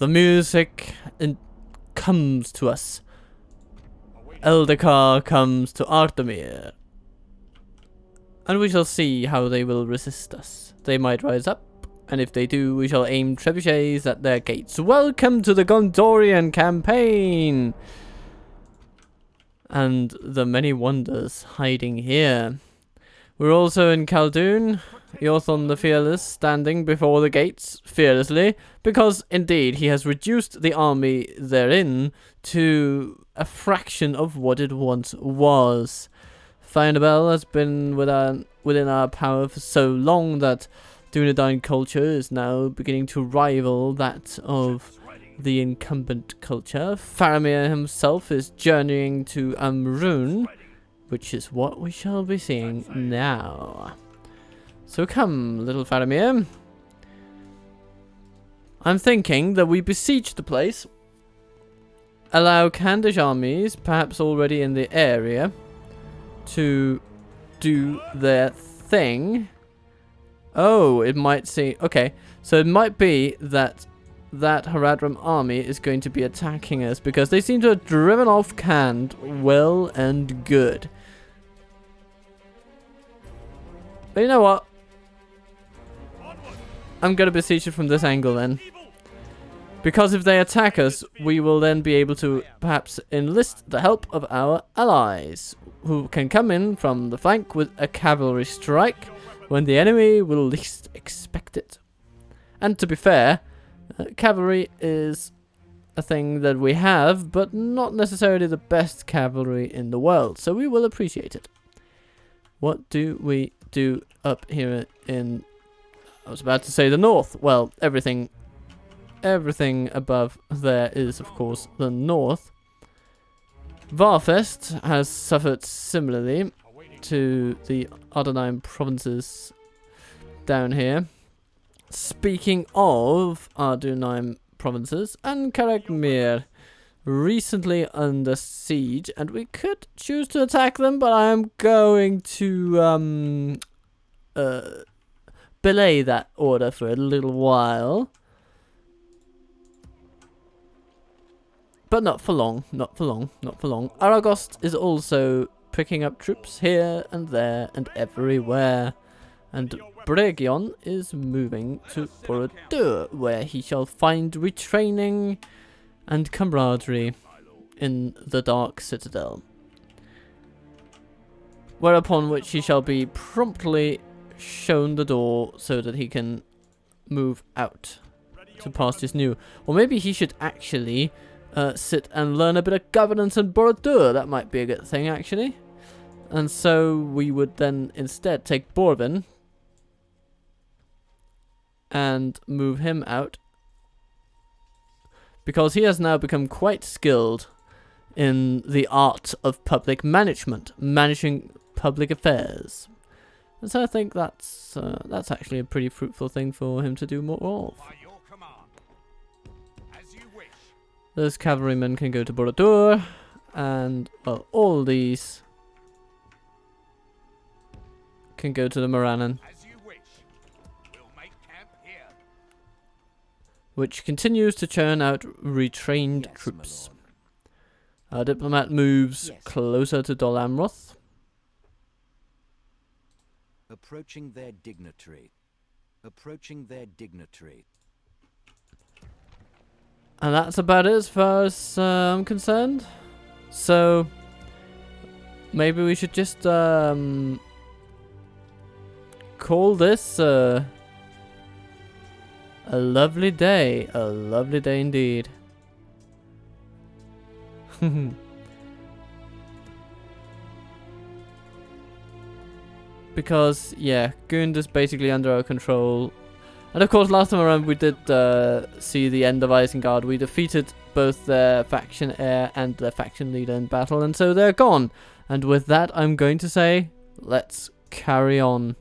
The music comes to us. Eldekar comes to Artemir. And we shall see how they will resist us. They might rise up, and if they do, we shall aim trebuchets at their gates. Welcome to the Gondorian campaign! And the many wonders hiding here. We're also in Khaldun, Yorthon the Fearless standing before the gates fearlessly, because indeed he has reduced the army therein to a fraction of what it once was. Firebell has been within our power for so long that Dunedain culture is now beginning to rival that of the incumbent culture. Faramir himself is journeying to Amrun, which is what we shall be seeing now. So come, little Faramir. I'm thinking that we besiege the place, allow Khandish armies, perhaps already in the area, to do their thing. Oh, it might see. Okay, so it might be that Haradrim army is going to be attacking us because they seem to have driven off Khand well and good. But you know what? I'm going to besiege it from this angle then. Because if they attack us, we will then be able to perhaps enlist the help of our allies, who can come in from the flank with a cavalry strike when the enemy will least expect it. And to be fair, cavalry is a thing that we have, but not necessarily the best cavalry in the world, so we will appreciate it. What do we do up here in... I was about to say the north. Well, everything above there is, of course, the north. Varfest has suffered similarly to the other 9 provinces down here. Speaking of Ardunim provinces, Ankarakmir recently under siege, and we could choose to attack them, but I am going to belay that order for a little while. But not for long, not for long, not for long. Aragost is also picking up troops here and there and everywhere. And Bregion is moving to Borodur, where he shall find retraining and camaraderie in the Dark Citadel. Whereupon which he shall be promptly shown the door so that he can move out to Pastures New. Or maybe he should actually sit and learn a bit of governance in Borodur. That might be a good thing, actually. And so we would then instead take Borvin and move him out, because he has now become quite skilled in the art of public management, managing public affairs. And so I think that's actually a pretty fruitful thing for him to do more of. Those cavalrymen can go to Borodur, and well, all these can go to the Morannon, which continues to churn out retrained troops. Our diplomat moves closer to Dol Amroth. Approaching their dignitary. Approaching their dignitary. And that's about it as far as I'm concerned. So maybe we should just call this a lovely day. A lovely day indeed. Because, yeah, Gund is basically under our control. And of course, last time around we did see the end of Isengard. We defeated both their faction heir and their faction leader in battle, and so they're gone. And with that, I'm going to say, let's carry on.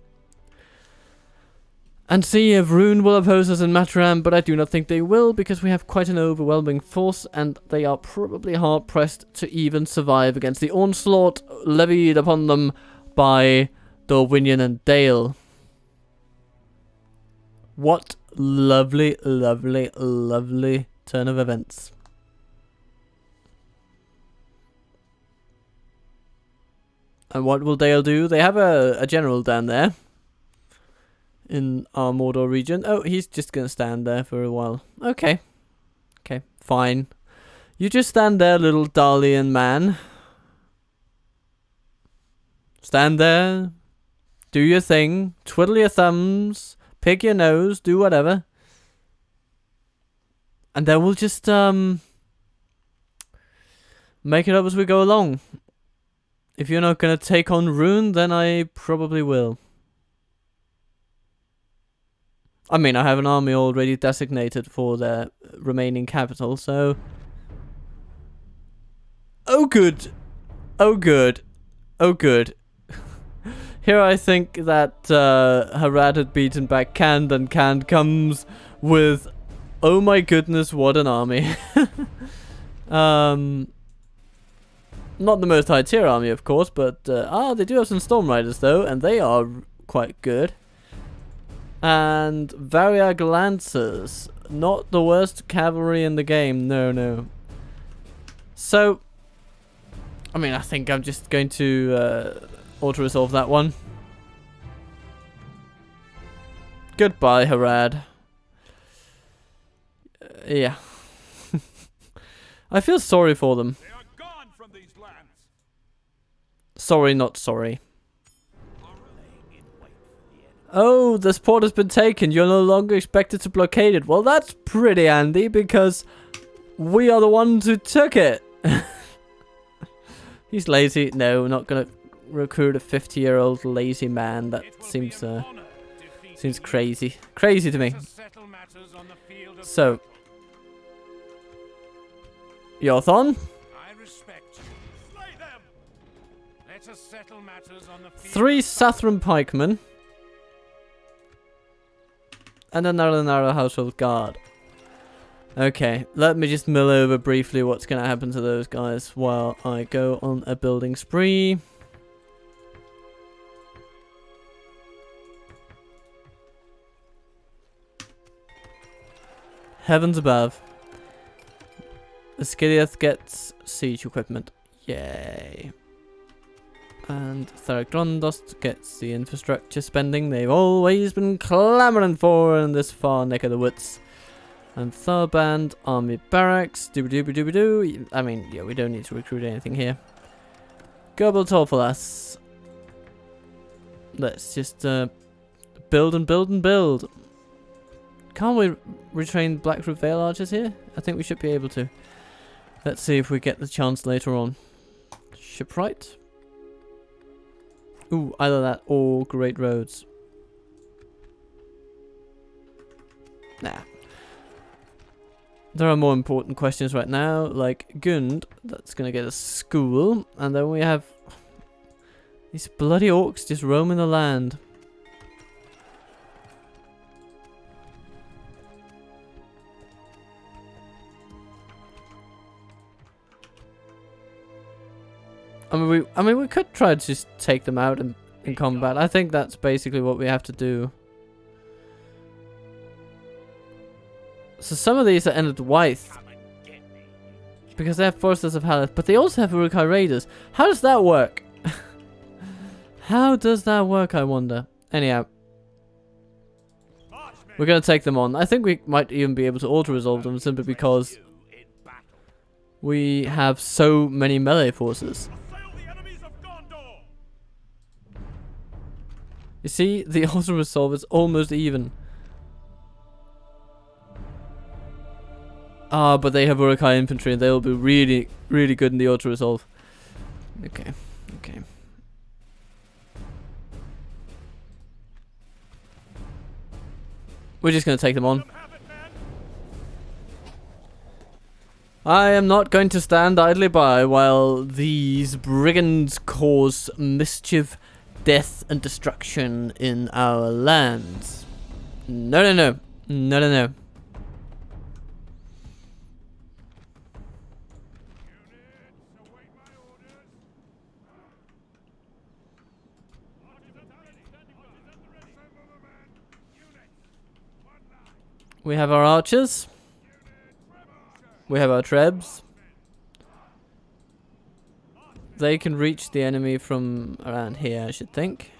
And see if Rune will oppose us in Mataram, but I do not think they will, because we have quite an overwhelming force, and they are probably hard-pressed to even survive against the onslaught levied upon them by Dorwinion and Dale. What lovely, lovely, lovely turn of events. And what will Dale do? They have a general down there in our Mordor region. Oh, he's just gonna stand there for a while. Okay. Okay, fine. You just stand there, little Dalian man. Stand there. Do your thing. Twiddle your thumbs. Pick your nose. Do whatever. And then we'll just, make it up as we go along. If you're not gonna take on Rune, then I probably will. I mean, I have an army already designated for the remaining capital, so... Oh good! Oh good! Oh good. Here I think that Harad had beaten back Khand, and Khand comes with... Oh my goodness, what an army. Not the most high tier army, of course, but... they do have some Storm Riders, though, and they are quite good. And Variag Lancers. Not the worst cavalry in the game. No, no. So, I mean, I think I'm just going to auto-resolve that one. Goodbye, Harad. Yeah. I feel sorry for them. They are gone from these lands. Sorry, not sorry. Oh, this port has been taken. You're no longer expected to blockade it. Well, that's pretty handy because we are the ones who took it. He's lazy. No, we're not going to recruit a 50-year-old lazy man. That seems crazy. Crazy to me. So, Yothon. I respect you. Slay them. Let us settle matters on the field. 3 Sathram pikemen. And another household guard. Okay, let me just mill over briefly what's going to happen to those guys while I go on a building spree. Heavens above. Asciliath gets siege equipment. Yay. And Tharagrondost gets the infrastructure spending they've always been clamoring for in this far neck of the woods. And Tharband, army barracks, dooby-dooby-dooby-doo. I mean, yeah, we don't need to recruit anything here. Gorbel Torfalas. Let's just build and build and build. Can't we retrain Blackroot Vale archers here? I think we should be able to. Let's see if we get the chance later on. Shipwright. Ooh, either that or Great Roads. Nah. There are more important questions right now, like Gund, that's gonna get a school, and then we have these bloody orcs just roaming the land. I mean, we could try to just take them out in combat. I think that's basically what we have to do. So some of these are ended Wythe because they have Foresters of Haleth, but they also have Uruk-hai Raiders. How does that work? How does that work, I wonder? Anyhow, we're going to take them on. I think we might even be able to auto-resolve them simply because we have so many melee forces. You see, the auto-resolve is almost even. Ah, but they have Uruk-hai infantry and they'll be really, really good in the auto-resolve. Okay, okay. We're just going to take them on. I am not going to stand idly by while these brigands cause mischief, death, and destruction in our lands. No, no, no. No, no, no. We have our archers. We have our trebs. They can reach the enemy from around here, I should think.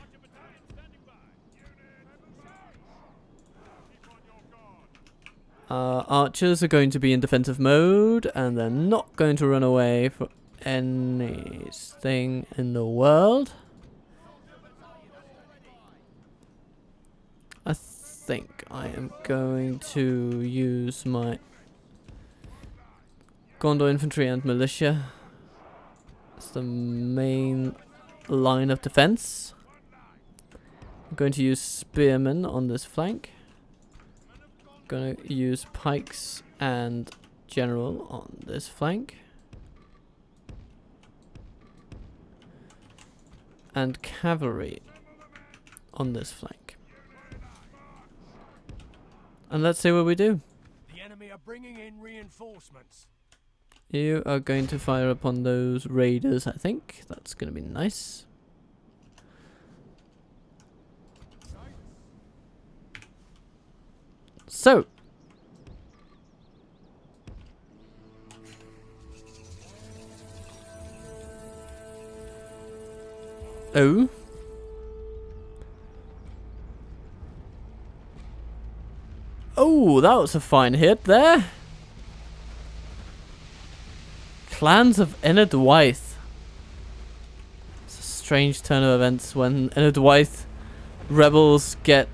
Our archers are going to be in defensive mode, and they're not going to run away for anything in the world. I think I am going to use my Gondor infantry and militia. It's the main line of defense. I'm going to use spearmen on this flank. Gonna use pikes and general on this flank. And cavalry on this flank. And let's see what we do. The enemy are bringing in reinforcements. You are going to fire upon those raiders, I think. That's gonna be nice. So. Oh. Oh, that was a fine hit there. Clans of Inadwyth. It's a strange turn of events when Inadwyth rebels get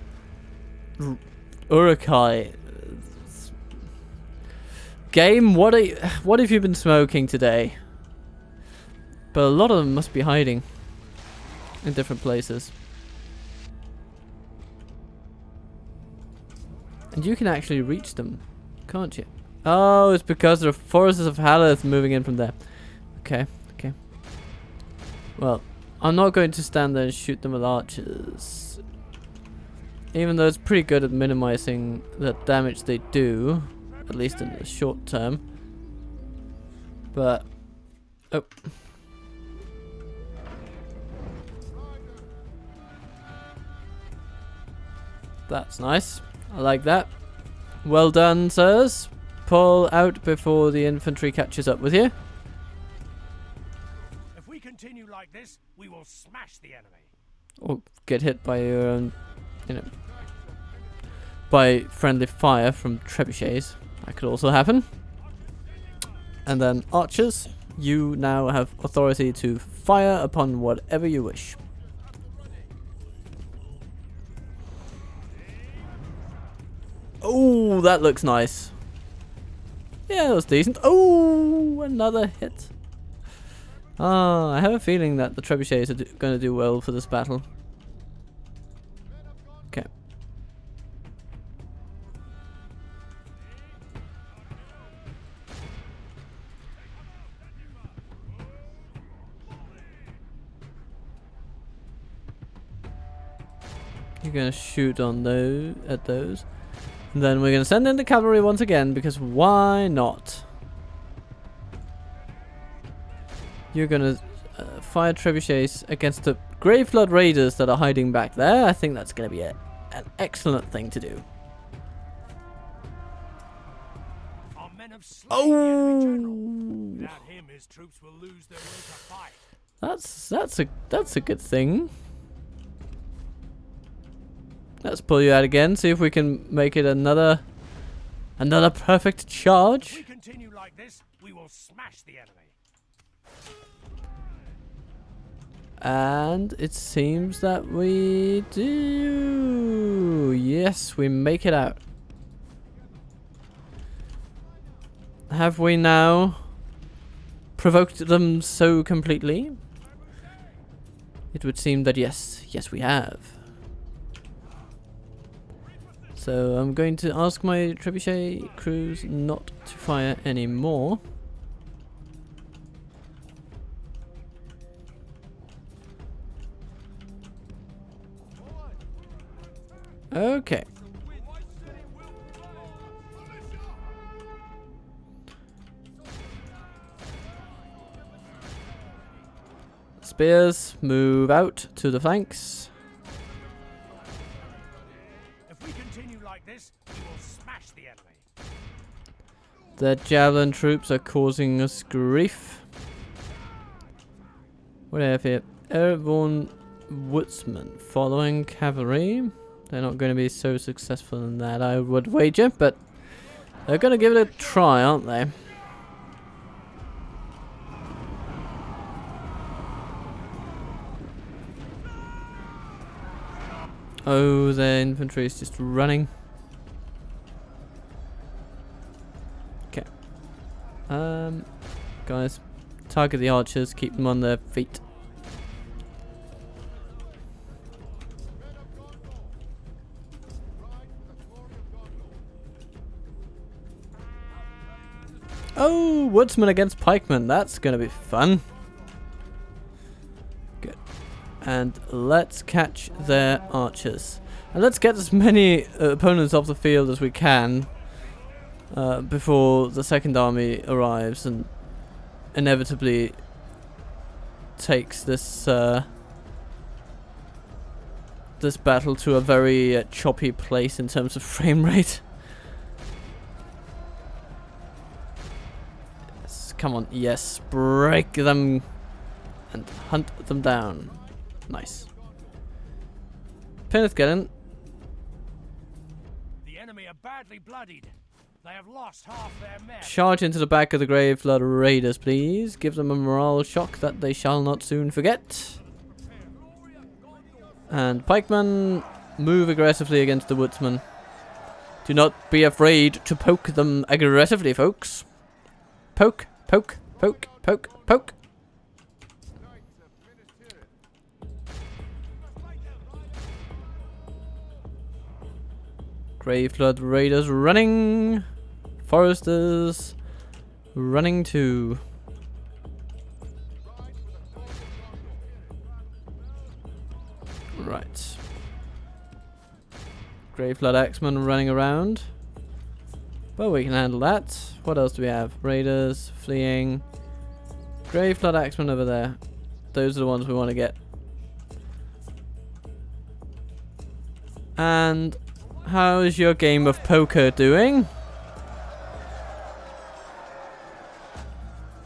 Urukai. Game, what have you been smoking today? But a lot of them must be hiding in different places. And you can actually reach them, can't you? Oh, it's because there are forces of Haleth moving in from there. Okay, okay. Well, I'm not going to stand there and shoot them with archers. Even though it's pretty good at minimizing the damage they do, at least in the short term. But, oh. That's nice. I like that. Well done, sirs. Pull out before the infantry catches up with you. If we continue like this, we will smash the enemy. Or get hit by your own, by friendly fire from trebuchets. That could also happen. And then archers, you now have authority to fire upon whatever you wish. Oh, that looks nice. Yeah, that was decent. Oh, another hit. Ah, I have a feeling that the trebuchets are going to do well for this battle. Okay. You're going to shoot on those, at those. And then we're going to send in the cavalry once again, because why not? You're going to fire trebuchets against the Graveflood Raiders that are hiding back there. I think that's going to be an excellent thing to do. Our men have slain the enemy general. Without him, his troops will lose their will to fight. That's a good thing. Let's pull you out again, see if we can make it another perfect charge. If we continue like this, we will smash the enemy. And it seems that we do. Yes, we make it out. Have we now provoked them so completely? It would seem that yes, we have. So I'm going to ask my trebuchet crews not to fire anymore. Okay. Spears, move out to the flanks. If we continue like this, we will smash the enemy. The javelin troops are causing us grief. What do I have here? Airborne woodsmen following cavalry. They're not going to be so successful in that, I would wager, but they're going to give it a try, aren't they? Oh, their infantry is just running. Okay. Guys, target the archers, keep them on their feet. Oh, woodsman against pikemen. That's gonna be fun. Good. And let's catch their archers. And let's get as many opponents off the field as we can before the second army arrives and inevitably takes this this battle to a very choppy place in terms of frame rate. Yes, come on, yes, break them and hunt them down. Nice. Penithgelen. The enemy are badly bloodied. They have lost half their men. Charge into the back of the Grave Flood Raiders, please. Give them a morale shock that they shall not soon forget. And pikemen, move aggressively against the woodsmen. Do not be afraid to poke them aggressively, folks. Poke, poke, poke, poke, poke. Grave Flood Raiders running. Foresters running too. Right. Grave Flood Axemen running around. Well, we can handle that. What else do we have? Raiders fleeing. Grave Flood Axemen over there. Those are the ones we want to get. And how is your game of poker doing?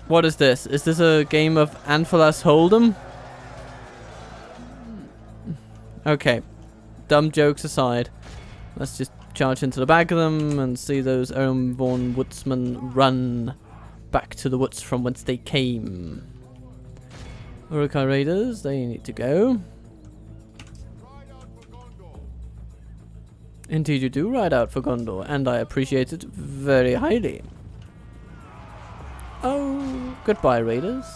What is this? Is this a game of Anphalas Hold'em? Okay. Dumb jokes aside. Let's just charge into the back of them and see those Eremborn woodsmen run back to the woods from whence they came. Urukai Raiders, they need to go. Indeed you do ride out for Gondor, and I appreciate it very highly. Oh, goodbye, Raiders.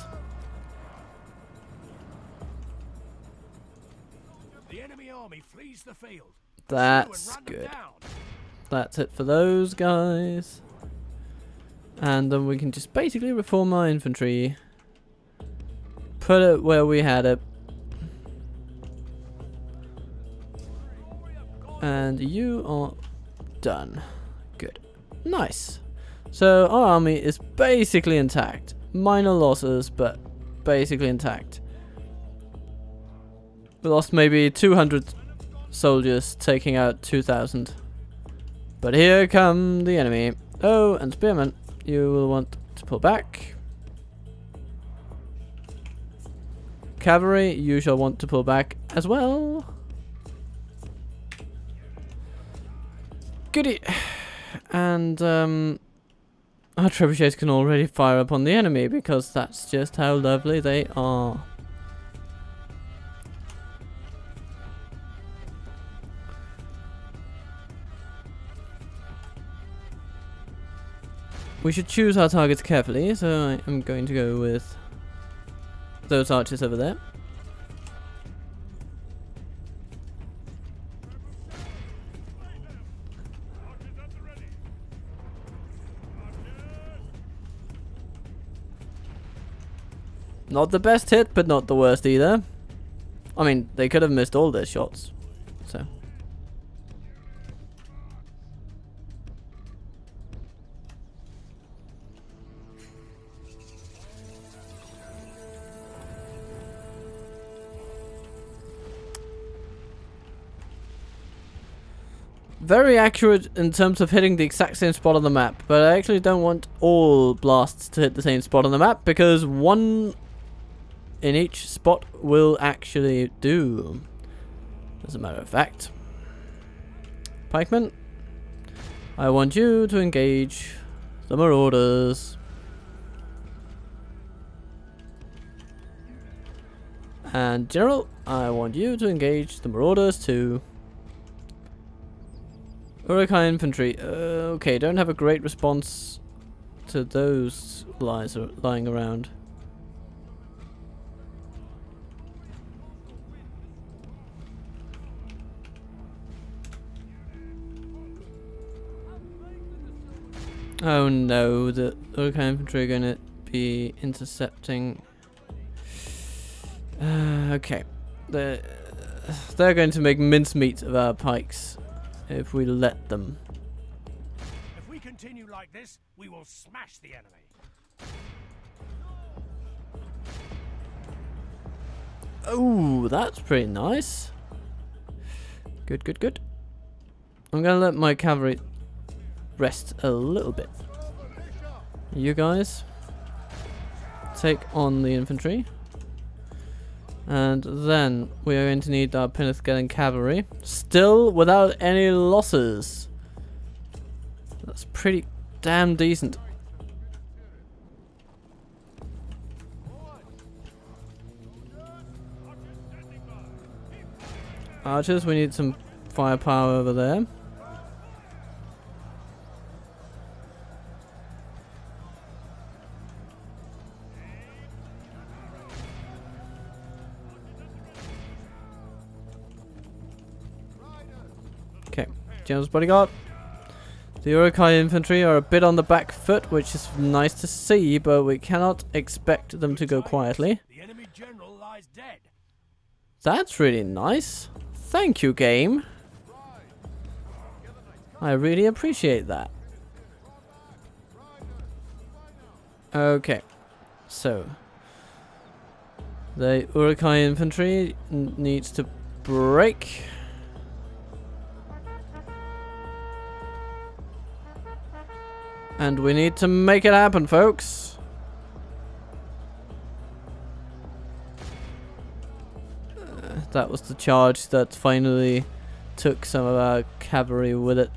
The enemy army flees the field. That's good. That's it for those guys. And then we can just basically reform our infantry. Put it where we had it. And you are done. Good. Nice. So our army is basically intact. Minor losses, but basically intact. We lost maybe 200 soldiers, taking out 2,000. But here come the enemy. Oh, and spearmen, you will want to pull back. Cavalry, you shall want to pull back as well. Goody. And our trebuchets can already fire upon the enemy because that's just how lovely they are. We should choose our targets carefully, so I am going to go with those archers over there. Not the best hit, but not the worst either. I mean, they could have missed all their shots, so. very accurate in terms of hitting the exact same spot on the map, but I actually don't want all blasts to hit the same spot on the map, because one in each spot will actually do, as a matter of fact. Pikemen, I want you to engage the marauders. And General, I want you to engage the marauders too. Urukai infantry. Okay, don't have a great response to those lying around. Oh no, the Urukai infantry are going to be intercepting. Okay, they're going to make mincemeat of our pikes if we let them. If we continue like this, we will smash the enemy. Oh, that's pretty nice. Good, good, good. I'm gonna let my cavalry rest a little bit. You guys take on the infantry. And then we are going to need our Penithgalen cavalry. Still without any losses. That's pretty damn decent. Archers, we need some firepower over there. Okay, General's bodyguard. The Urukai infantry are a bit on the back foot, which is nice to see, but we cannot expect them to go quietly. The enemy general lies dead. That's really nice. Thank you, game. I really appreciate that. Okay, so the Urukai infantry needs to break. And we need to make it happen, folks. That was the charge that finally took some of our cavalry with it.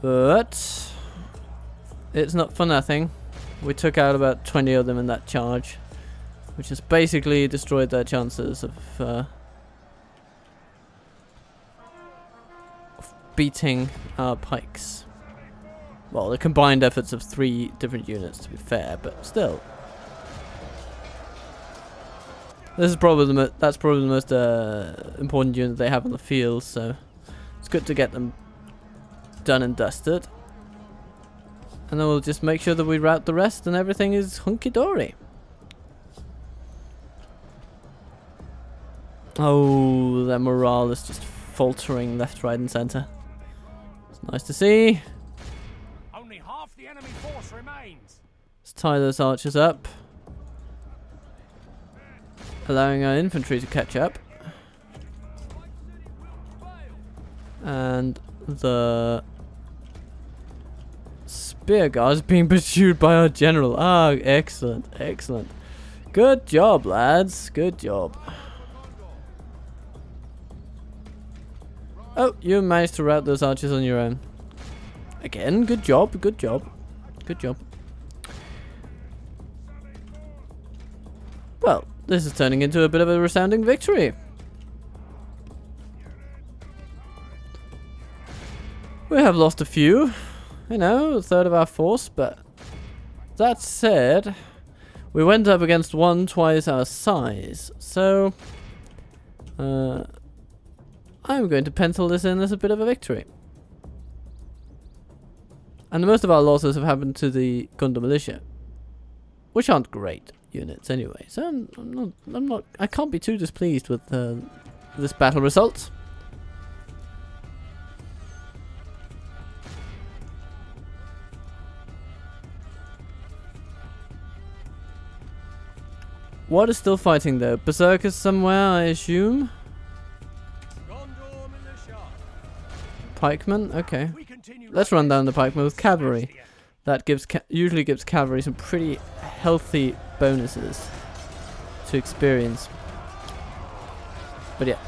But it's not for nothing. We took out about 20 of them in that charge, which has basically destroyed their chances of beating our pikes. Well, the combined efforts of 3 different units, to be fair, but still. This is probably that's probably the most important unit they have on the field, so it's good to get them done and dusted. And then we'll just make sure that we route the rest and everything is hunky-dory. Oh, their morale is just faltering left, right and centre. It's nice to see. Only half the enemy force remains. Let's tie those archers up, allowing our infantry to catch up. And the spear guard is being pursued by our general. Ah, excellent, excellent. Good job, lads. Good job. Oh, you managed to rout those archers on your own. Again, good job, good job. Good job. Well, this is turning into a bit of a resounding victory. We have lost a few, you know, a third of our force, but that said, we went up against one twice our size, so I'm going to pencil this in as a bit of a victory. And most of our losses have happened to the Gondor militia, which aren't great units anyway. So I can't be too displeased with this battle result. What is still fighting though? Berserkers somewhere, I assume? Gondor militia. Pikemen? Okay. We continue Let's like run this down the till we pikemen with smash cavalry. the enemy. That usually gives cavalry some pretty healthy bonuses to experience. But yeah.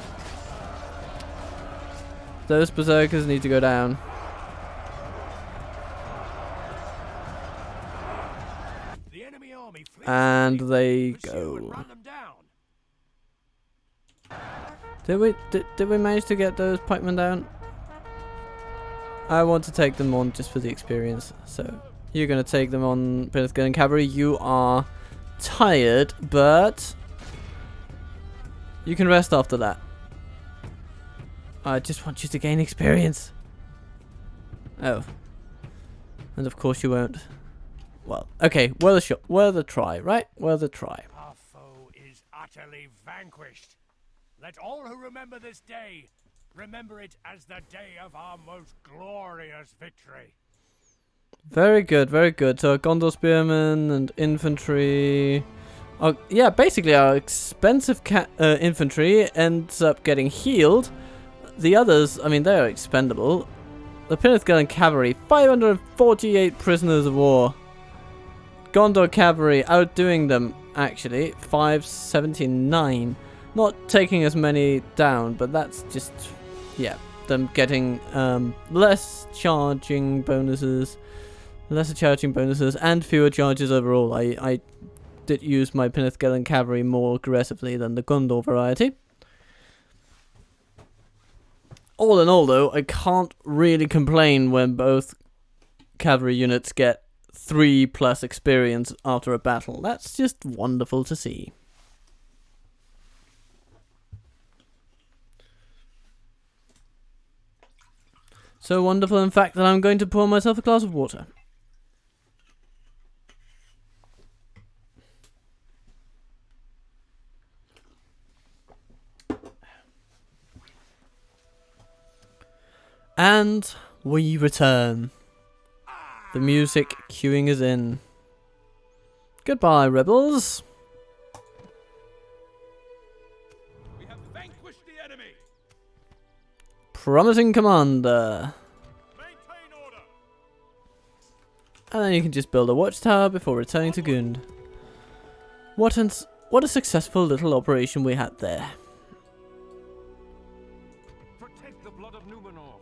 Those berserkers need to go down. The enemy army flees And away. they Pursue and go. run them down. Did we manage to get those pikemen down? I want to take them on just for the experience. So you're gonna take them on Pinnacle and Cavalry. You are tired, but you can rest after that. I just want you to gain experience. Oh. And of course you won't. Well, okay, worth a shot. Worth a try, right? Worth a try. Our foe is utterly vanquished. Let all who remember this day remember it as the day of our most glorious victory. Very good, very good. So Gondor spearmen and infantry. Oh, yeah, basically our expensive infantry ends up getting healed. The others, I mean, they are expendable. The Pinnacle cavalry, 548 prisoners of war. Gondor cavalry outdoing them, actually, 579. Not taking as many down, but that's just, yeah, them getting lesser charging bonuses, and fewer charges overall. I did use my Pinnacle cavalry more aggressively than the Gondor variety. All in all, though, I can't really complain when both cavalry units get 3+ experience after a battle. That's just wonderful to see. So wonderful, in fact, that I'm going to pour myself a glass of water. And we return. The music queuing is in. Goodbye, rebels. We have vanquished the enemy. Promising commander. Maintain order. And then you can just build a watchtower before returning to Gund. What a successful little operation we had there. Protect the blood of Numenor.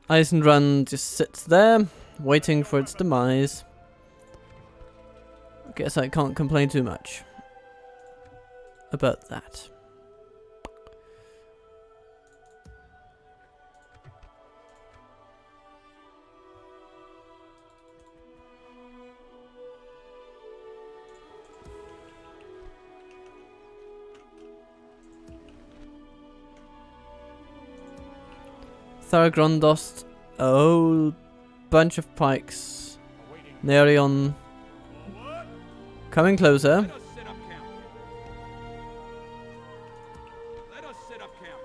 Isengard just sits there, waiting for its demise. Guess I can't complain too much about that. Tharagrondost, a whole bunch of pikes, nearly on, coming closer. Let us set up camp. Let us set up camp.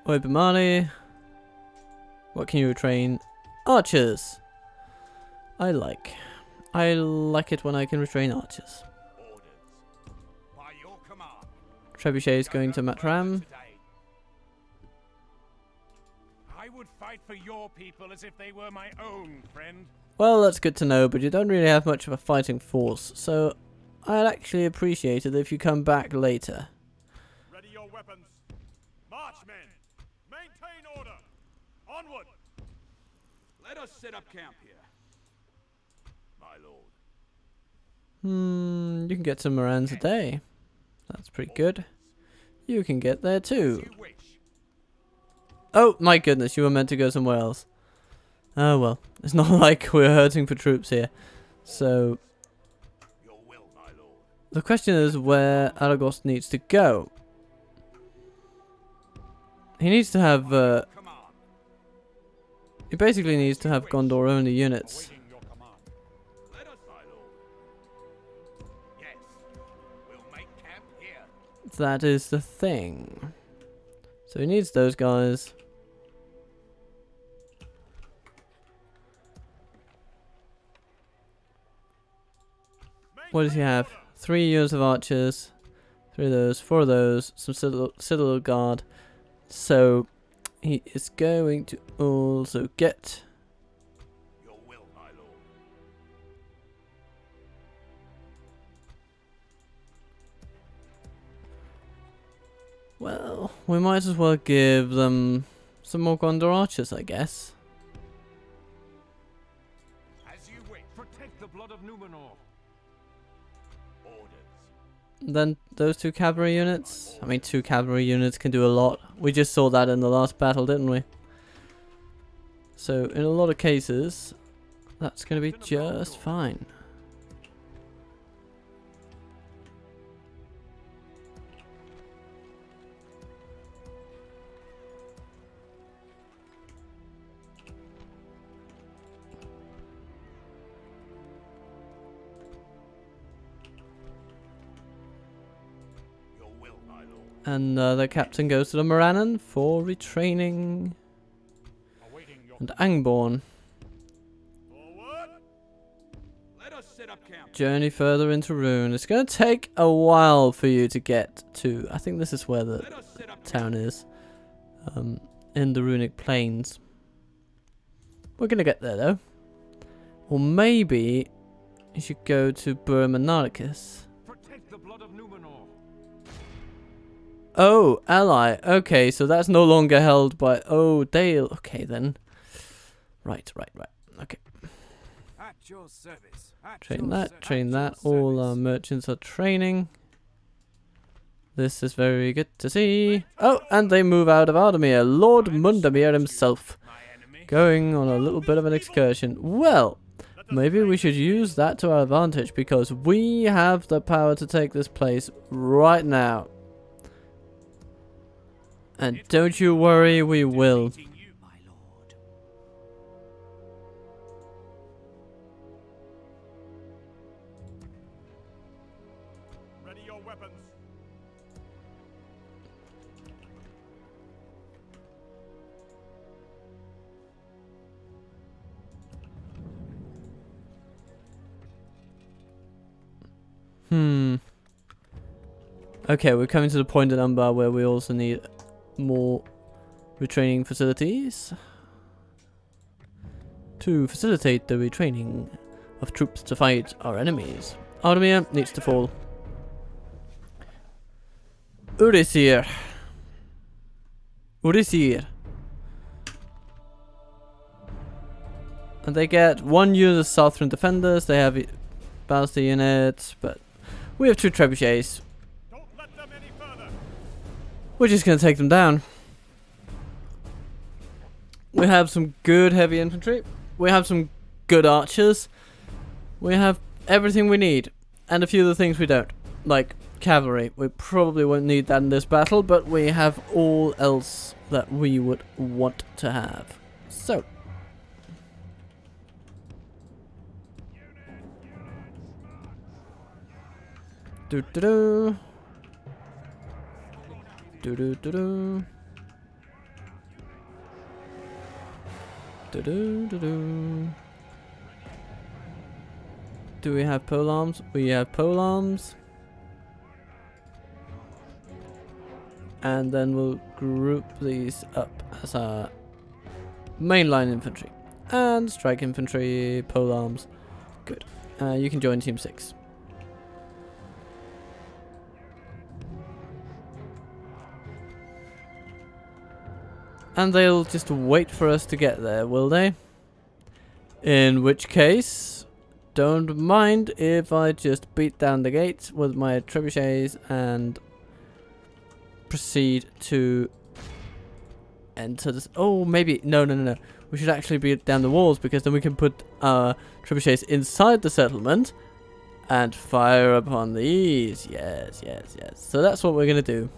Oibamari, what can you train? Archers. I like it when I can retrain archers. Orders. By your command. Trebuchet is going to Matram. I would fight for your people as if they were my own, friend. Well, that's good to know, but you don't really have much of a fighting force, so I'd actually appreciate it if you come back later. Ready your weapons. March, men. Maintain order. Onward. Let us set up camp here. My lord. You can get some Morans a day. That's pretty good. You can get there too. You wish. Oh my goodness, you were meant to go somewhere else. Oh well, it's not like we're hurting for troops here. So Your will, my lord. the question is where Aragorn needs to go. He needs to have Command. he basically needs to have Gondor only units. Awaiting your command. Let us, my lord. Yes. We'll make camp here. That is the thing. So he needs those guys. What does he have? 3 units of archers. 3 of those, 4 of those, some citadel guard. So he is going to also get Your will, my lord. well, we might as well give them some more Gondor archers, I guess. As you wish. Protect the blood of Numenor. Orders. Then those 2 cavalry units. I mean, 2 cavalry units can do a lot. We just saw that in the last battle, didn't we? So in a lot of cases, that's going to be just fine. Your will, my lord. And the captain goes to the Morannon for retraining. Awaiting your And Angborn. forward. Let us set up camp. Journey further into Rune. It's going to take a while for you to get to. I think this is where the Let us set up town is. In the Runic Plains. We're going to get there though. Or maybe you should go to Burmanarchus. Protect the blood of Numenor. Oh, ally. Okay, so that's no longer held by... Oh, Dale. Okay, then. Right. Okay. At your service. Train that. All our merchants are training. This is very good to see. Oh, and they move out of Ardamir. Lord Mundamir himself. Going on a little bit of an excursion. Well, maybe we should use that to our advantage because we have the power to take this place right now. And don't you worry, we will. My lord. Ready your weapons. Okay, we're coming to the point in Umbar where we also need more retraining facilities to facilitate the retraining of troops to fight our enemies. Ardamir needs to fall. Urisir. And they get 1 unit of Southern defenders. They have ballista units, but we have 2 trebuchets. Don't let them any further. We're just going to take them down. We have some good heavy infantry. We have some good archers. We have everything we need. And a few of the things we don't. Like cavalry. We probably won't need that in this battle, but we have all else that we would want to have. So. Do-do-do. Do-do-do-do. Do-do-do-do. Do we have polearms? We have polearms. And then we'll group these up as our mainline infantry. And strike infantry, polearms. Good. You can join Team 6. And they'll just wait for us to get there, will they? In which case, don't mind if I just beat down the gates with my trebuchets and proceed to enter this. Oh, maybe. No. We should actually beat down the walls because then we can put our trebuchets inside the settlement and fire upon these. Yes. So that's what we're going to do.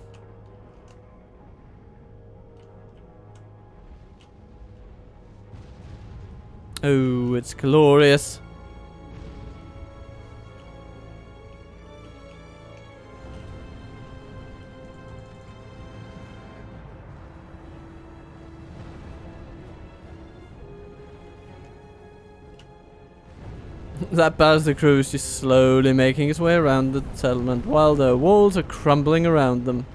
Oh, it's glorious. That bastard crew is just slowly making its way around the settlement while the walls are crumbling around them.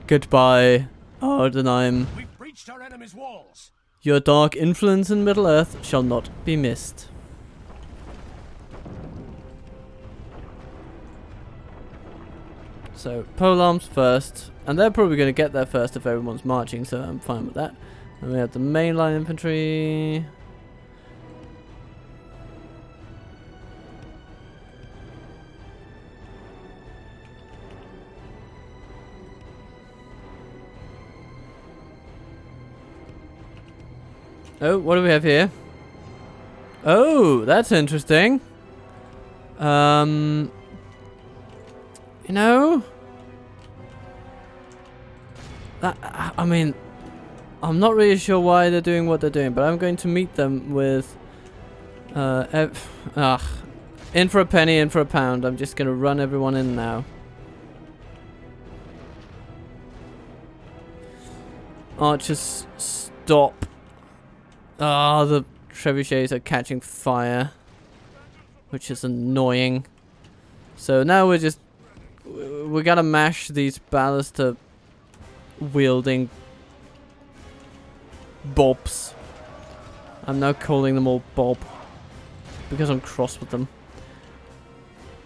Goodbye, Ardenheim. We've breached our enemy's walls. Your dark influence in Middle-earth shall not be missed. So, polearms first, and they're probably going to get there first if everyone's marching, so I'm fine with that. And we have the mainline infantry. Oh, what do we have here? Oh, that's interesting. You know, that, I mean, I'm not really sure why they're doing what they're doing, but I'm going to meet them with in for a penny, in for a pound. I'm just gonna run everyone in now. Archers, stop. Ah, the trebuchets are catching fire, which is annoying. So now we gotta mash these ballista wielding bobs. I'm now calling them all Bob because I'm cross with them.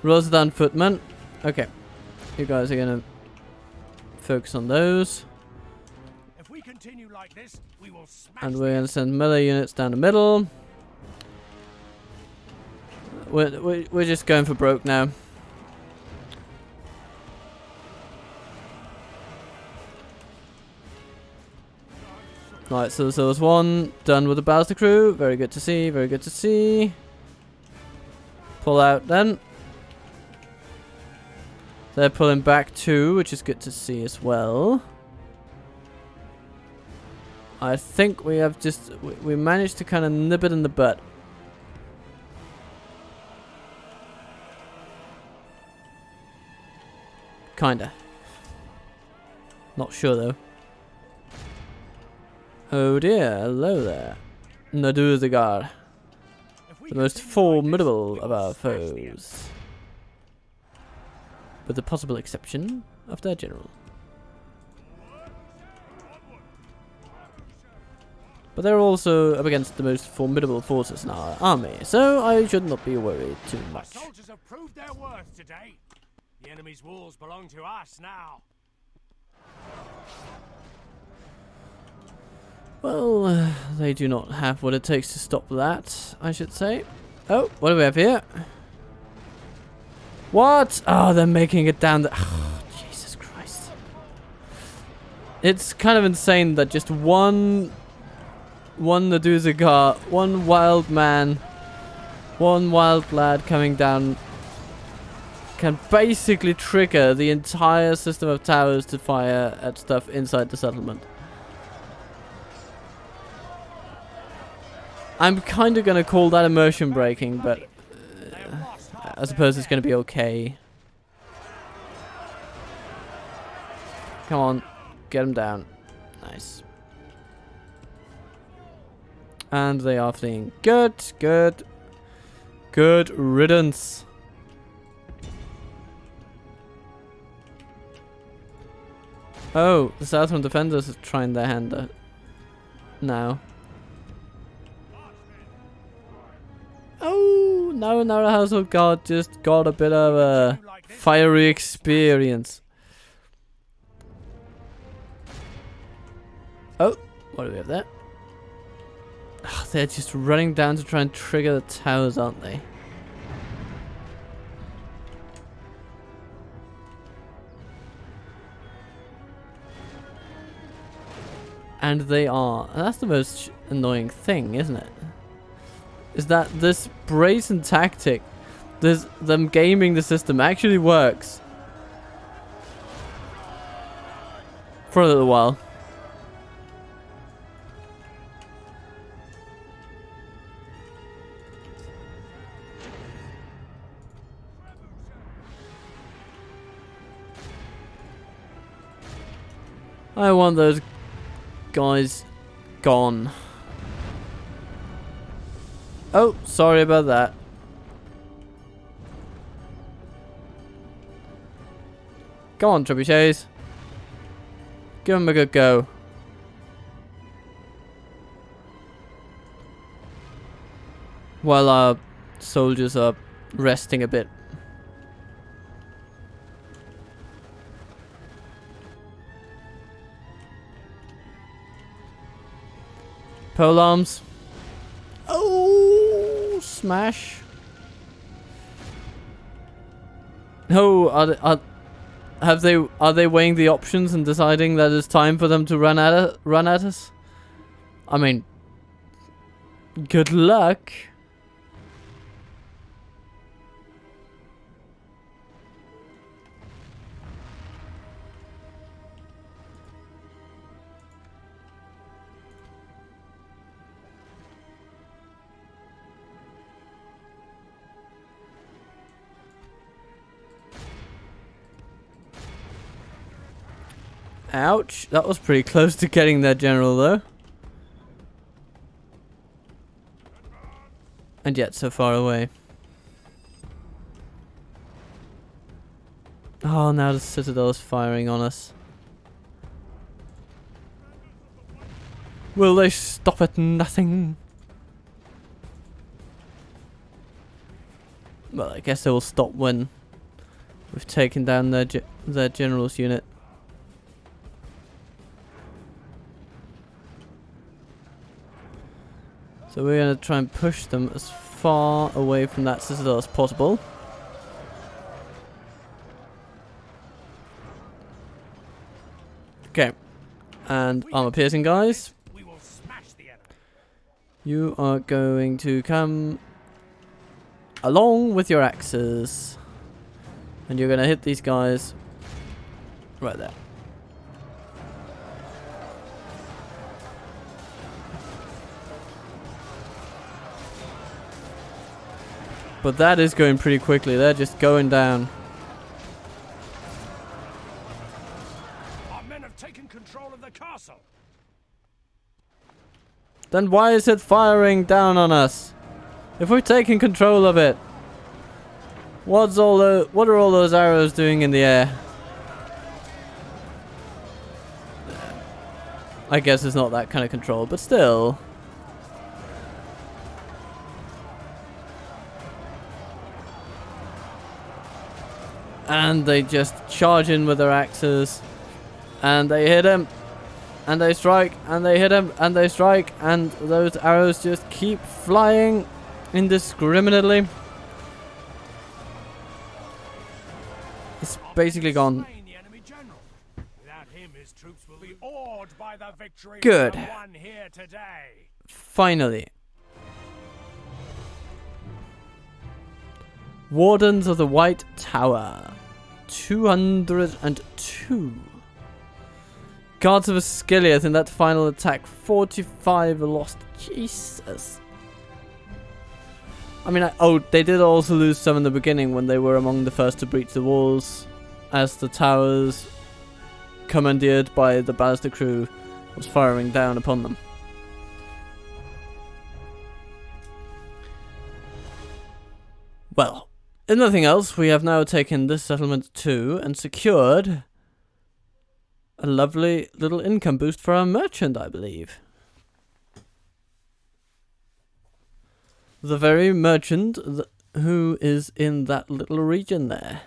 Rosedan footmen. Okay, you guys are gonna focus on those. If we continue like this, we will smash. And we're gonna send melee units down the middle. We're just going for broke now. Right, so there was one done with the ballista crew. Very good to see, very good to see. Pull out then. They're pulling back too, which is good to see as well. I think we have we managed to kind of nip it in the butt. Kinda. Not sure though. Oh dear, hello there. Isengard, the most formidable of our foes. With the possible exception of their general. But they're also up against the most formidable forces in our army, so I should not be worried too Our much. soldiers have proved their worth today. The enemy's walls belong to us now. Well, they do not have what it takes to stop that, I should say. Oh, what do we have here? What? Oh, they're making it down the... Oh, Jesus Christ. It's kind of insane that just one Isengard, one wild man, one wild lad coming down can basically trigger the entire system of towers to fire at stuff inside the settlement. I'm kind of going to call that immersion breaking, but I suppose it's going to be okay. Come on, get him down. Nice. And they are fleeing. Good, good. Good riddance. Oh, the Southern defenders are trying their hand now. Oh, now the household guard just got a bit of a fiery experience. Oh, what do we have there? Oh, they're just running down to try and trigger the towers, aren't they? And they are. And that's the most annoying thing, isn't it? Is that this brazen tactic, them gaming the system, actually works. For a little while. I want those guys gone. Oh, sorry about that. Come on, trebuchets. Give him a good go. While our soldiers are resting a bit. Pole arms. Oh, smash. Oh, are they weighing the options and deciding that it's time for them to run at us? I mean, good luck. Ouch, that was pretty close to getting their general though. And yet so far away. Oh, now the Citadel is firing on us. Will they stop at nothing? Well, I guess they will stop when we've taken down their general's unit. So we're going to try and push them as far away from that citadel as possible. Okay. And armor piercing guys. We will smash the enemy. You are going to come along with your axes. And you're going to hit these guys right there. But that is going pretty quickly. They're just going down. Our men have taken control of the castle. Then why is it firing down on us? If we've taken control of it, what are all those arrows doing in the air? I guess it's not that kind of control, but still. And they just charge in with their axes. And they hit him. And they strike. And they hit him. And they strike. And those arrows just keep flying indiscriminately. It's basically gone. Without him, his troops will be awed by the victory Good. we have won here today. Finally. Wardens of the White Tower. 202. Guards of Asciliath in that final attack. 45 lost. Jesus. I mean, they did also lose some in the beginning when they were among the first to breach the walls. As the towers, commandeered by the ballista crew, was firing down upon them. Well, if nothing else, we have now taken this settlement too and secured a lovely little income boost for our merchant, I believe. The very merchant who is in that little region there.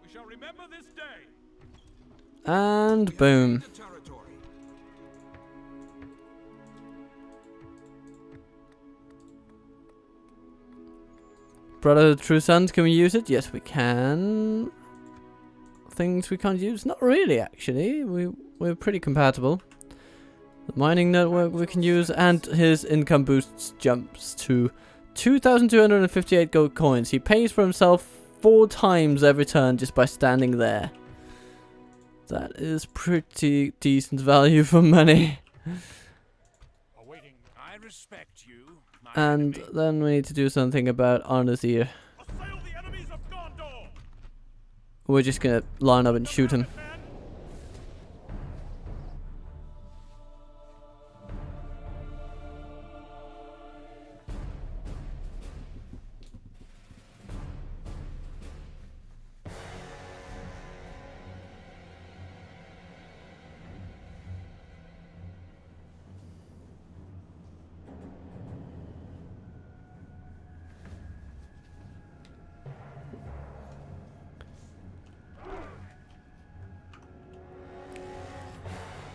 We shall remember this day. And boom. Brother True Sons, can we use it? Yes, we can. Things we can't use? Not really, actually. We're pretty compatible. The mining network we can use, and his income boosts jumps to 2,258 gold coins. He pays for himself 4 times every turn just by standing there. That is pretty decent value for money. Awaiting. I respect you, my And enemy. then we need to do something about Arna's ear. Assail the enemies of Gondor! We're just gonna line up and shoot him. Men!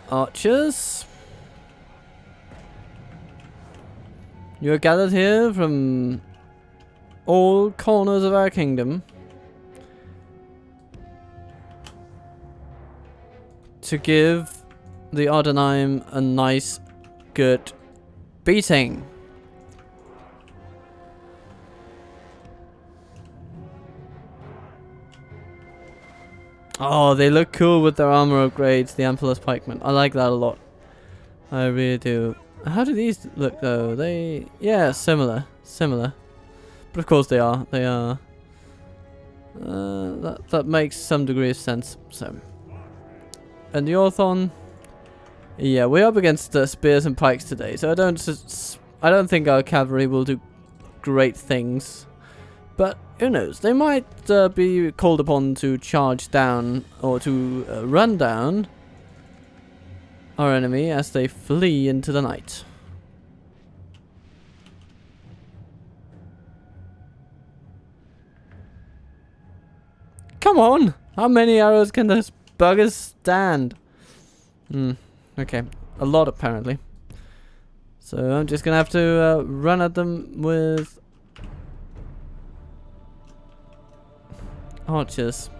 Archers, you are gathered here from all corners of our kingdom to give the Ardenheim a nice, good beating. Oh, they look cool with their armor upgrades, the Amphilas pikemen. I like that a lot. I really do. How do these look though? They, yeah, similar. But of course they are. They are. That makes some degree of sense. So, and the Orthon. Yeah, we're up against spears and pikes today, so I don't think our cavalry will do great things. But who knows? They might be called upon to charge down or to run down our enemy as they flee into the night. Come on! How many arrows can this bugger stand? Okay, a lot apparently. So I'm just gonna have to run at them with archers.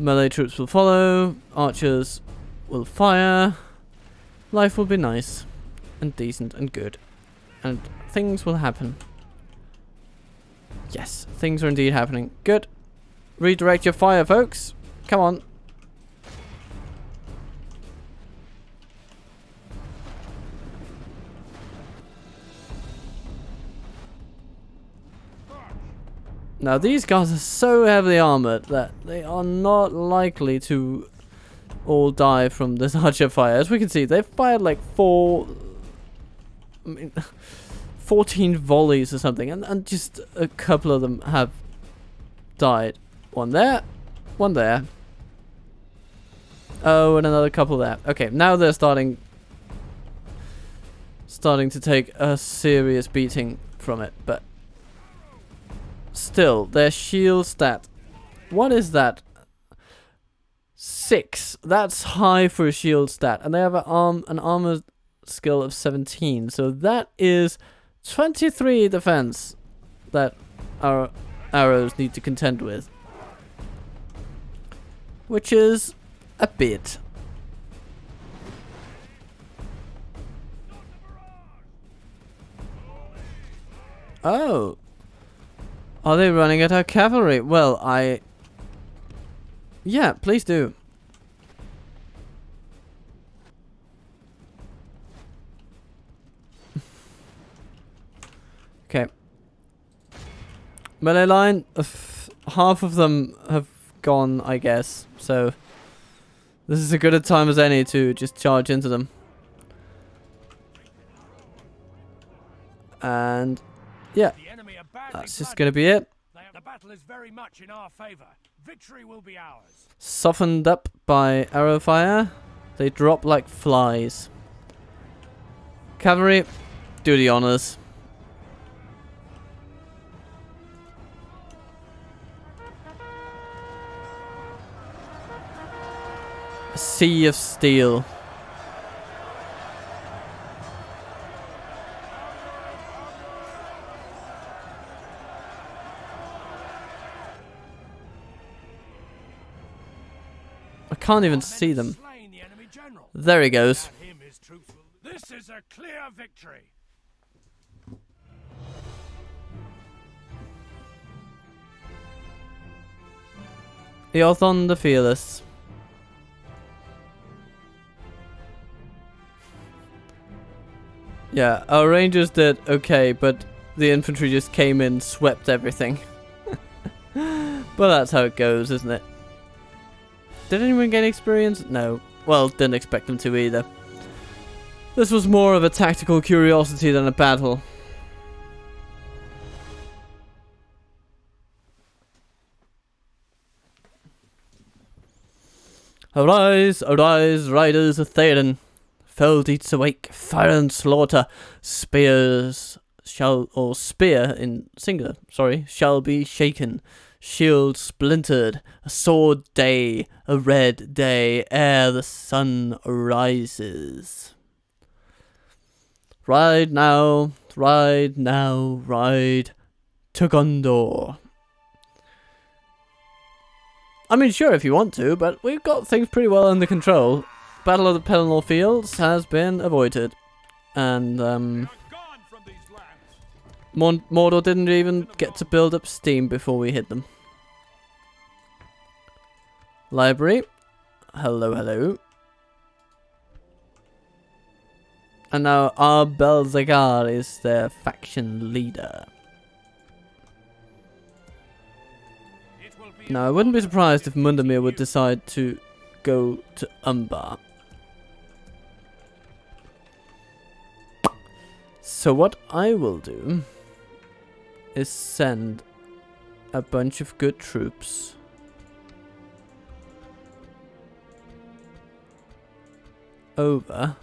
Melee troops will follow. Archers will fire. Life will be nice and decent and good. And things will happen. Yes, things are indeed happening. Good. Redirect your fire, folks. Come on. Now these guys are so heavily armored that they are not likely to all die from this archer fire. As we can see, they've fired like 14 volleys or something, and just a couple of them have died. One there, one there. Oh, and another couple there. Okay, now they're starting to take a serious beating from it, but still, their shield stat. What is that? 6. That's high for a shield stat. And they have an armor skill of 17. So that is 23 defense that our arrows need to contend with. Which is a bit. Oh. Are they running at our cavalry? Well, yeah, please do. Okay. Melee line, half of them have gone, I guess. So, this is as good a time as any to just charge into them. And, yeah. That's just going to be it. The battle is very much in our favor. Victory will be ours. Softened up by arrow fire, they drop like flies. Cavalry, do the honors. A sea of steel. I can't even see them. There he goes. This is a clear victory. Eothon the Fearless. Yeah, our rangers did okay, but the infantry just came in, swept everything. But that's how it goes, isn't it? Did anyone get experience? No. Well, didn't expect them to either. This was more of a tactical curiosity than a battle. Arise, arise, riders of Theoden. Fell deeds awake, fire and slaughter. Spears shall, or spear in singular, sorry, shall be shaken. Shield splintered, a sword day, a red day, ere the sun rises. Ride now, ride now, ride to Gondor. I mean, sure, if you want to, but we've got things pretty well under control. Battle of the Pelennor Fields has been avoided. And, Gone from these lands. Mordor didn't even get to build up steam before we hit them. Library. Hello, hello. And now our Belzegar is their faction leader. Now, I wouldn't be surprised if Mundamir would decide to go to Umbar. So what I will do is send a bunch of good troops over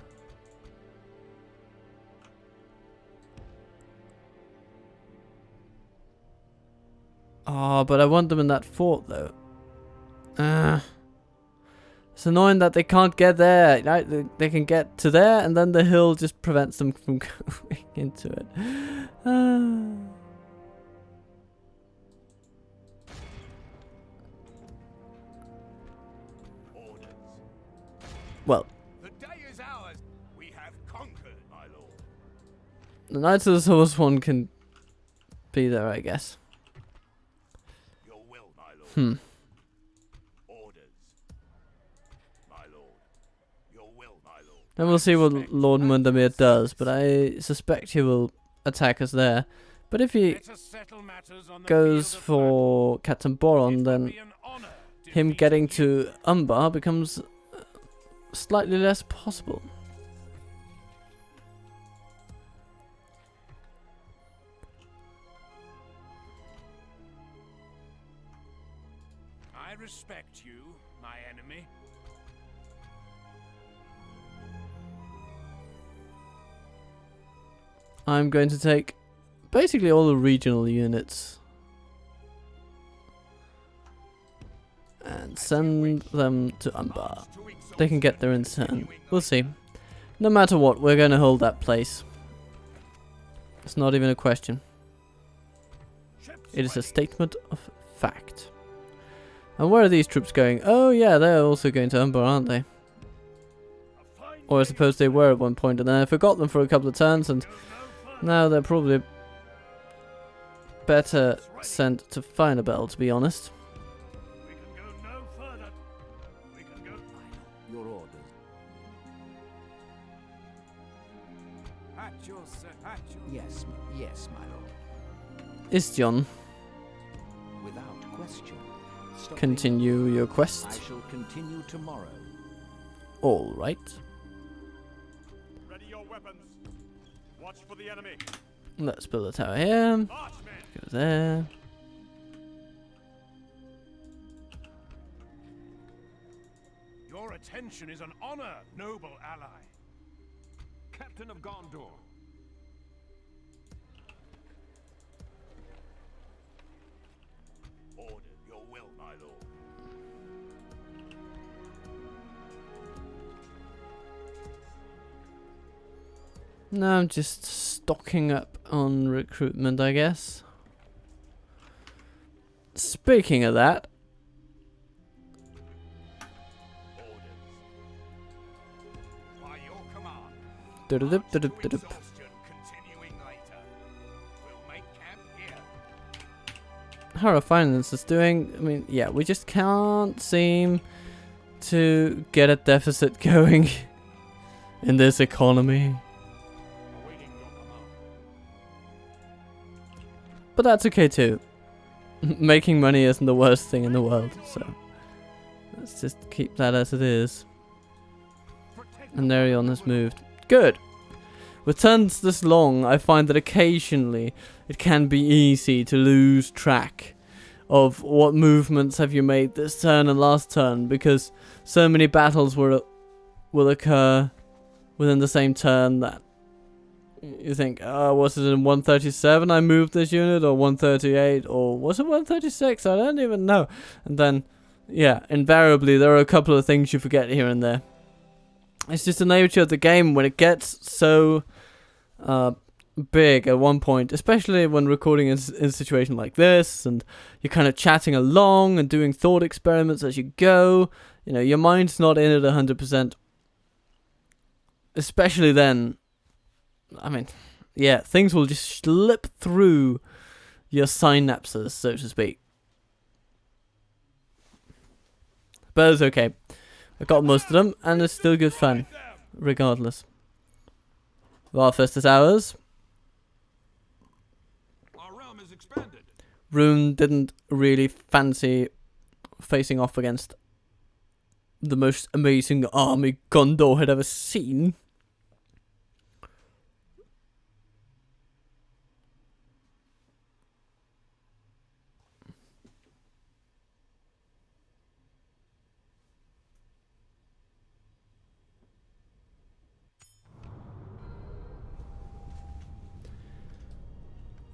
but I want them in that fort though. It's annoying that they can't get there. Right? They can get to there and then the hill just prevents them from going into it. Well, The day is ours. We have conquered, my lord. the Knights of the Silver one can be there, I guess. Your will, my lord. Orders, my lord. Your will, my lord. Then we'll see what Lord Mundamir does, but I suspect he will attack us there. But if he Let us settle matters on the goes field of for Captain Boron, battle. It will then be an honor him defeating getting you. to Umbar becomes slightly less possible. I respect you, my enemy. I'm going to take basically all the regional units and send them to Umbar. They can get there in turn. We'll see. No matter what, we're going to hold that place. It's not even a question. It is a statement of fact. And where are these troops going? Oh yeah, they're also going to Umbar, aren't they? Or I suppose they were at one point and then I forgot them for a couple of turns and now they're probably better sent to Finabel, to be honest. We can go no further. We can go. Your orders. Yes, yes, my lord. Isjon, Without question. Stopping continue your I quest. shall continue tomorrow. Alright. Ready your weapons. Watch for the enemy. Let's build a tower here. March, men. Go there. Your attention is an honor, noble ally. Captain of Gondor. Order your will, my lord. No, I'm just stocking up on recruitment, I guess. Speaking of that, Orders. By your command. dududup, To dudup, dudup. exhaustion, continuing later. We'll make camp here. How are our finances doing? I mean, yeah, we just can't seem to get a deficit going in this economy. Awaiting But that's okay too. Making money isn't the worst thing in the world, so let's just keep that as it is. And Nerion has moved. Good. With turns this long, I find that occasionally it can be easy to lose track of what movements have you made this turn and last turn, because so many battles will occur within the same turn that you think, oh, was it in 137 I moved this unit, or 138, or was it 136? I don't even know. And then, yeah, invariably there are a couple of things you forget here and there. It's just the nature of the game when it gets so big at one point, especially when recording in a situation like this, and you're kind of chatting along and doing thought experiments as you go. You know, your mind's not in it 100%. Especially then, I mean, yeah, things will just slip through your synapses, so to speak. But it's okay. I got most of them, and it's still good fun, regardless. Well, first is ours. Our realm is expanded. Rune didn't really fancy facing off against the most amazing army Gondor had ever seen.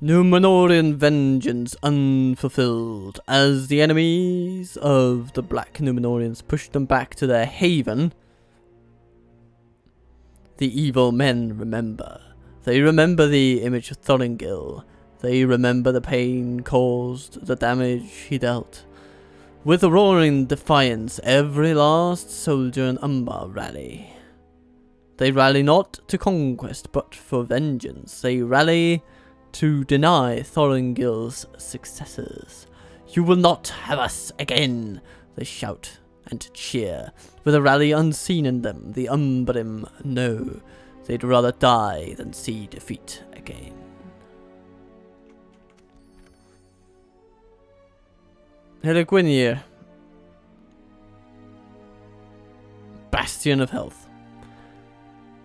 Numenorean vengeance unfulfilled. As the enemies of the Black Numenoreans pushed them back to their haven, the evil men remember. They remember the image of Thorengil. They remember the pain caused, the damage he dealt. With a roaring defiance, every last soldier in Umbar rally. They rally not to conquest, but for vengeance. They rally to deny Thorengil's successors. You will not have us again, they shout and cheer. With a rally unseen in them, the Umbrim know they'd rather die than see defeat again. Heliguinir. Bastion of Health.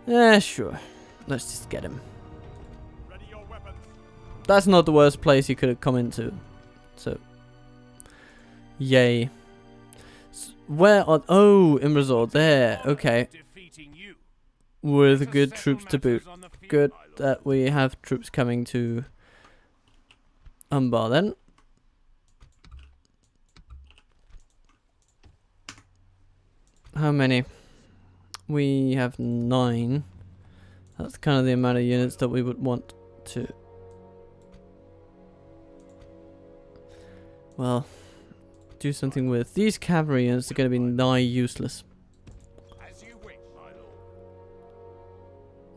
Sure. Let's just get him. That's not the worst place you could have come into. So, yay. Where are... Oh, Imrazor, there. Okay. With good troops to boot. Good that we have troops coming to Umbar then. How many? We have 9. That's kind of the amount of units that we would want to... Well, do something with. These cavalry units are going to be nigh useless.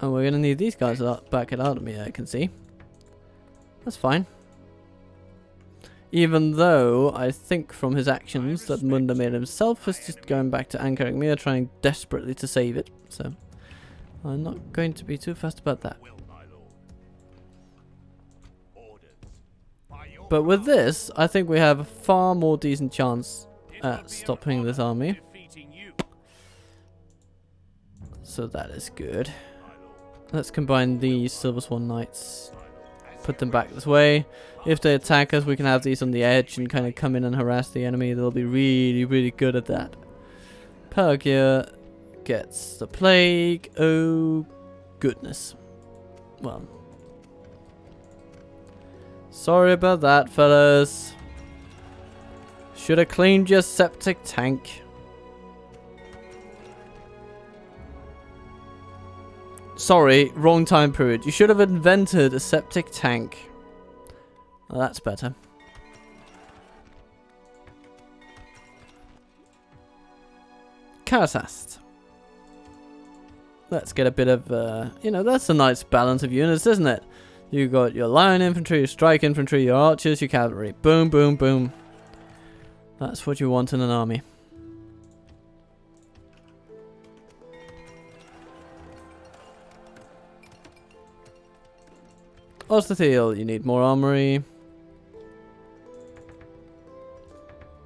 And we're going to need these guys back at Army, I can see. That's fine. Even though I think from his actions that Mundamir himself is just going back to anchoring me, trying desperately to save it. So I'm not going to be too fussed about that. But with this, I think we have a far more decent chance at stopping this army. So that is good. Let's combine these Silver Swan Knights. Put them back this way. If they attack us, we can have these on the edge and kind of come in and harass the enemy. They'll be really, really good at that. Pergia gets the plague. Oh, goodness. Well... Sorry about that, fellas. Should have cleaned your septic tank. Sorry, wrong time period. You should have invented a septic tank. Well, that's better. Karatast. Let's get a bit of, you know, that's a nice balance of units, isn't it? You got your line infantry, your strike infantry, your archers, your cavalry. Boom, boom, boom. That's what you want in an army. Ostatil, you need more armory.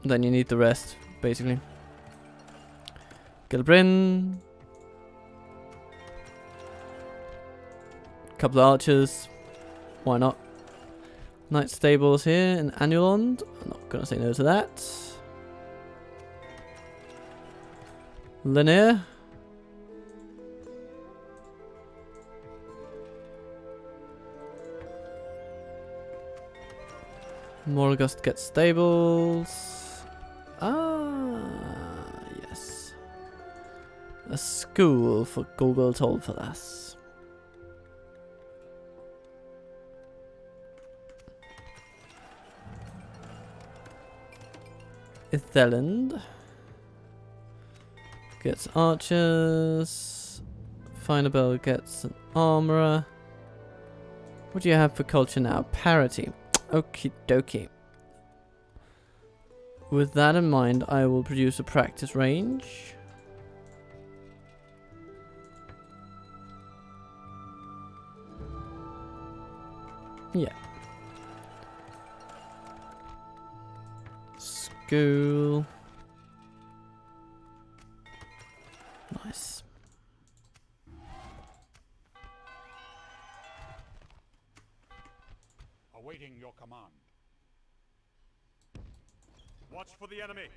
then you need the rest, basically. Gilbrin. Couple of archers. Why not? Knight stables here in Annuland. I'm not gonna say no to that. Linear. Morgust gets stables. Ah, yes. A school for Google told for this. Itheland gets archers. Finabel gets an armorer. What do you have for culture now? Parity. Okie dokie. With that in mind, I will produce a practice range. Yeah. School. Nice. Awaiting your command. Watch for the enemy.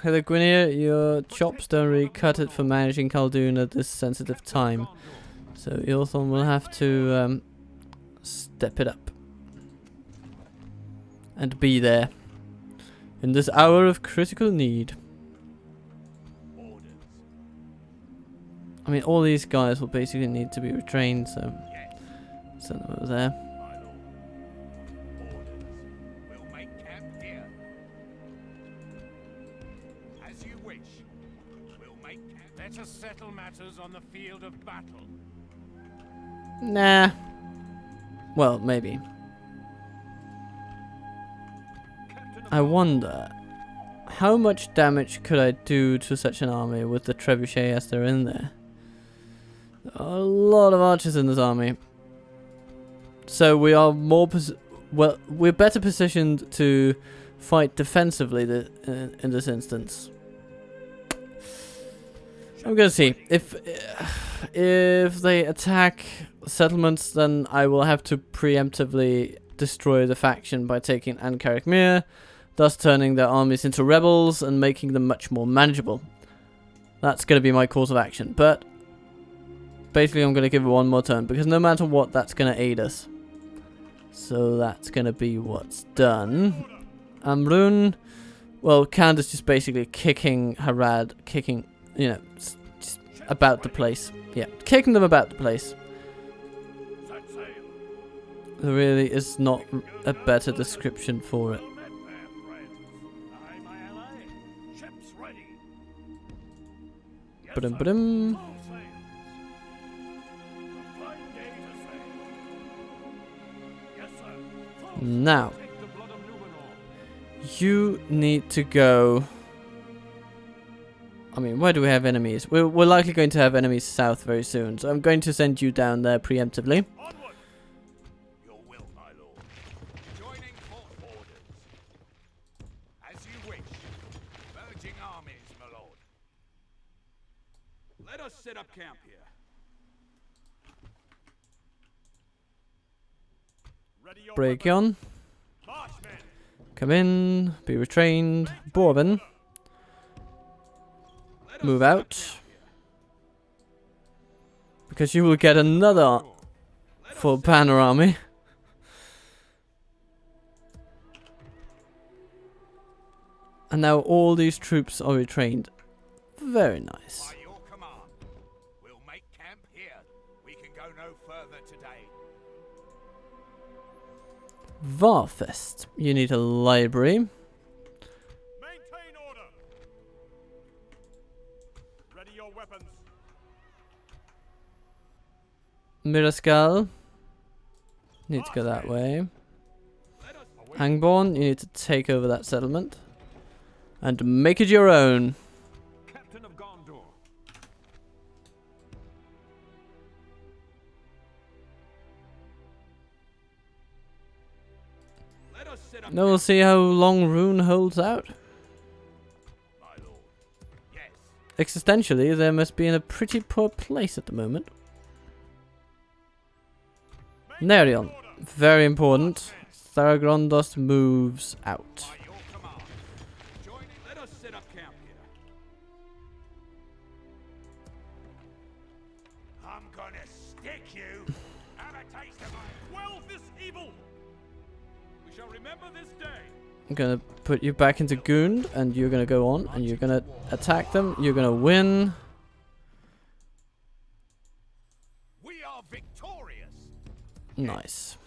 Hello Gwynir, your chops don't really cut it for managing Khaldun at this sensitive time. So Eorthon will have to step it up. And be there. In this hour of critical need. Orders. I mean, all these guys will basically need to be retrained, so send them over there. My lord. Orders. We'll make camp here. As you wish. We'll make camp. Let us settle matters on the field of battle. Nah. Well, maybe. I wonder, how much damage could I do to such an army with the trebuchet as they're in there? There are a lot of archers in this army. So we are more we're better positioned to fight defensively in this instance. I'm gonna see if they attack settlements, then I will have to preemptively destroy the faction by taking Ancarrick, thus turning their armies into rebels and making them much more manageable. That's going to be my course of action, but basically I'm going to give it one more turn, because no matter what, that's going to aid us. So that's going to be what's done. Amrun, well, Candace just basically kicking Harad, you know, just about the place. Yeah, kicking them about the place. There really is not a better description for it. Ba-dum. Now, you need to go. I mean, where do we have enemies? We're likely going to have enemies south very soon, so I'm going to send you down there preemptively. Your will, my lord. Joining forth orders. As you wish. Merging armies, my lord. Let us set up camp here. Ready your Breakion, marchmen. come in, be retrained. Borben, move out. Because you will get another full banner army. And now all these troops are retrained. Very nice. By your command, we'll make camp here. We can go no further today. Varfest, you need a library. Maintain order. Ready your weapons. Miraskal, need to go that way. Hangborn, you need to take over that settlement. And make it your own. Captain of Gondor. Let us set up Now we'll see how long Rune holds out. my lord. Yes. Existentially, they must be in a pretty poor place at the moment. Nerion, very important. Tharagrondos moves out. By your command. Join in. Let us set up camp here. I'm gonna stick you. Have a taste of my. Quell this evil. We shall remember this day. I'm gonna put you back into Gund, and you're gonna go on, and you're gonna attack them. You're gonna win. We are victorious. Nice.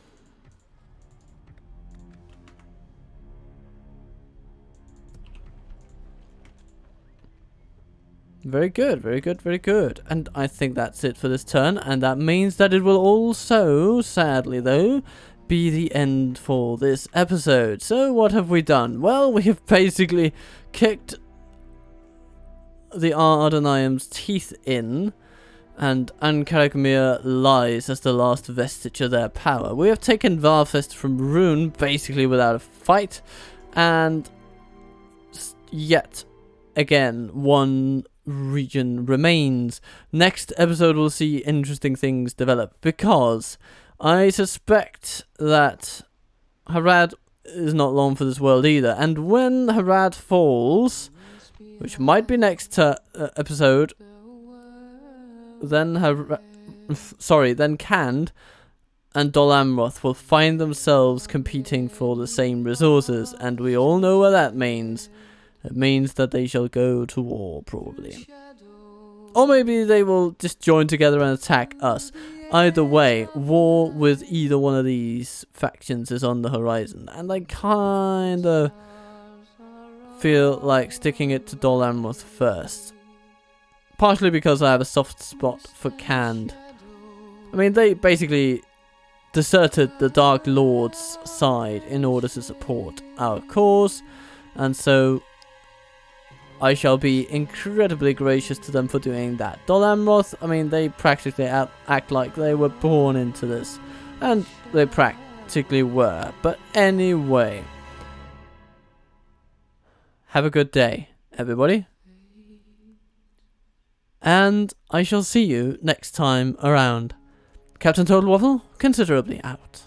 Very good, very good, very good. And I think that's it for this turn, and that means that it will also, sadly though, be the end for this episode. So what have we done? Well, we have basically kicked the Ardenium's teeth in, and Ankarakmir lies as the last vestige of their power. We have taken Varfest from Rune basically without a fight, and yet again one region remains. Next episode we'll see interesting things develop, because I suspect that Harad is not long for this world either, and when Harad falls, which might be next episode, then then Kand and Dol Amroth will find themselves competing for the same resources, and we all know what that means. It means that they shall go to war, probably. Or maybe they will just join together and attack us. Either way, war with either one of these factions is on the horizon, and I kinda feel like sticking it to Dol Amroth first. Partially because I have a soft spot for Kand. I mean, they basically deserted the Dark Lord's side in order to support our cause, and so I shall be incredibly gracious to them for doing that. Dol Amroth, I mean, they practically act like they were born into this, and they practically were. But anyway, have a good day, everybody. And I shall see you next time around. Captain Total Waffle, considerably out.